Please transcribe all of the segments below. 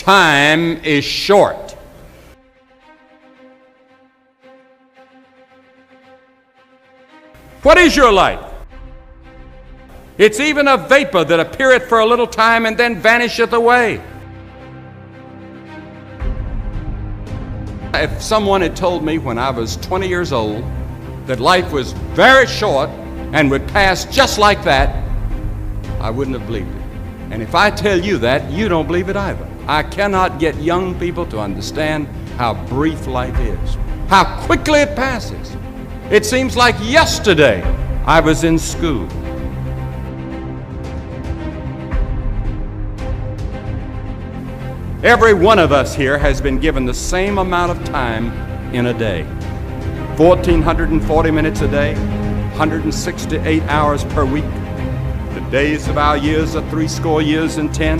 time is short. What is your life? It's even a vapor that appeareth for a little time and then vanisheth away. If someone had told me when I was 20 years old that life was very short and would pass just like that, I wouldn't have believed it. And if I tell you that, you don't believe it either. I cannot get young people to understand how brief life is, how quickly it passes. It seems like yesterday I was in school. Every one of us here has been given the same amount of time in a day. 1,440 minutes a day, 168 hours per week. The days of our years are 80 years and 10.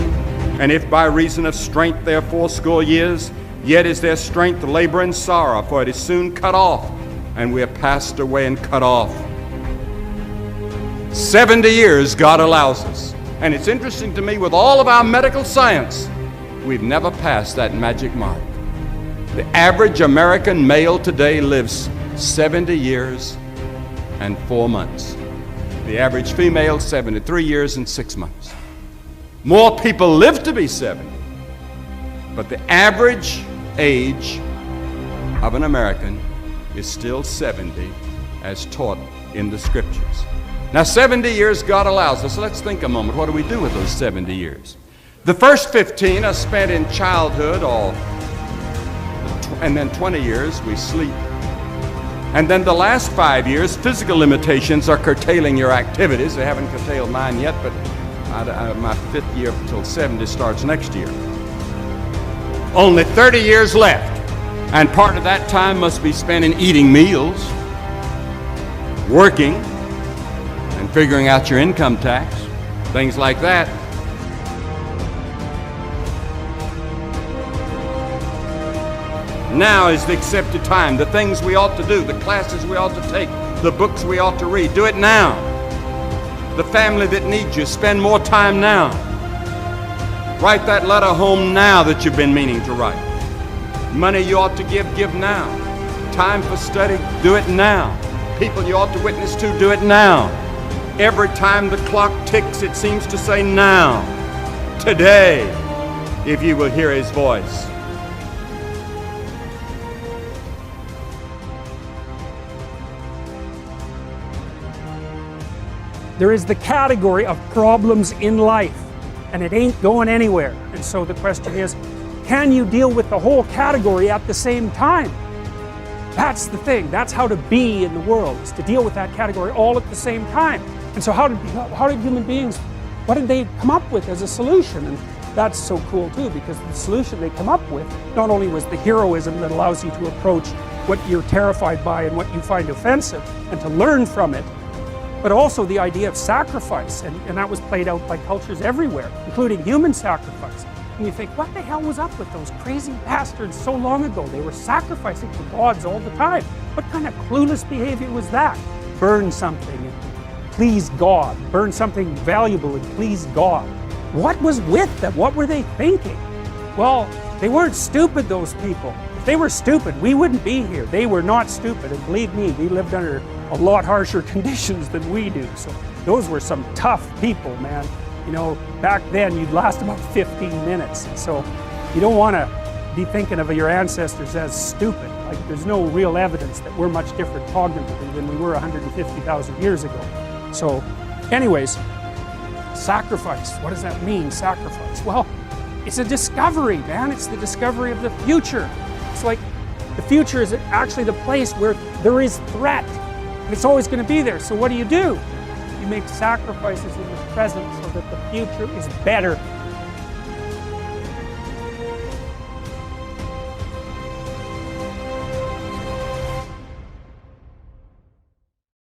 And if by reason of strength they are 80 years, yet is their strength labor and sorrow, for it is soon cut off, and we are passed away and cut off. 70 years God allows us. And it's interesting to me, with all of our medical science, we've never passed that magic mark. The average American male today lives 70 years and 4 months. The average female, 73 years and 6 months. More people live to be 70, but the average age of an American is still 70 as taught in the scriptures. Now 70 years God allows us. Let's think a moment. What do we do with those 70 years? The first 15 are spent in childhood, and then 20 years we sleep. And then the last 5 years, physical limitations are curtailing your activities. They haven't curtailed mine yet, but my 5th year until 70 starts next year. Only 30 years left, and part of that time must be spent in eating meals, working, and figuring out your income tax, things like that. Now is the accepted time. The things we ought to do, the classes we ought to take, the books we ought to read, do it now. The family that needs you, spend more time now. Write that letter home now that you've been meaning to write. Money you ought to give now. Time for study, do it now. People you ought to witness to, do it now. Every time the clock ticks, it seems to say now. Today, if you will hear His voice. There is the category of problems in life, and it ain't going anywhere. And so the question is, can you deal with the whole category at the same time? That's the thing. That's how to be in the world, is to deal with that category all at the same time. And so how did human beings, what did they come up with as a solution? And that's so cool too, because the solution they come up with not only was the heroism that allows you to approach what you're terrified by and what you find offensive and to learn from it, but also the idea of sacrifice, and that was played out by cultures everywhere, including human sacrifice. And you think, what the hell was up with those crazy bastards so long ago? They were sacrificing to gods all the time. What kind of clueless behavior was that? Burn something and please God. Burn something valuable and please God. What was with them? What were they thinking? Well, they weren't stupid, those people. If they were stupid, we wouldn't be here. They were not stupid, and believe me, we lived under a lot harsher conditions than we do. So those were some tough people, man. You know, back then you'd last about 15 minutes. So you don't want to be thinking of your ancestors as stupid. Like, there's no real evidence that we're much different cognitively than we were 150,000 years ago. So anyways, sacrifice. What does that mean, sacrifice? Well, it's a discovery, man. It's the discovery of the future. It's like the future is actually the place where there is threat. And it's always going to be there. So what do? You make sacrifices in the present so that the future is better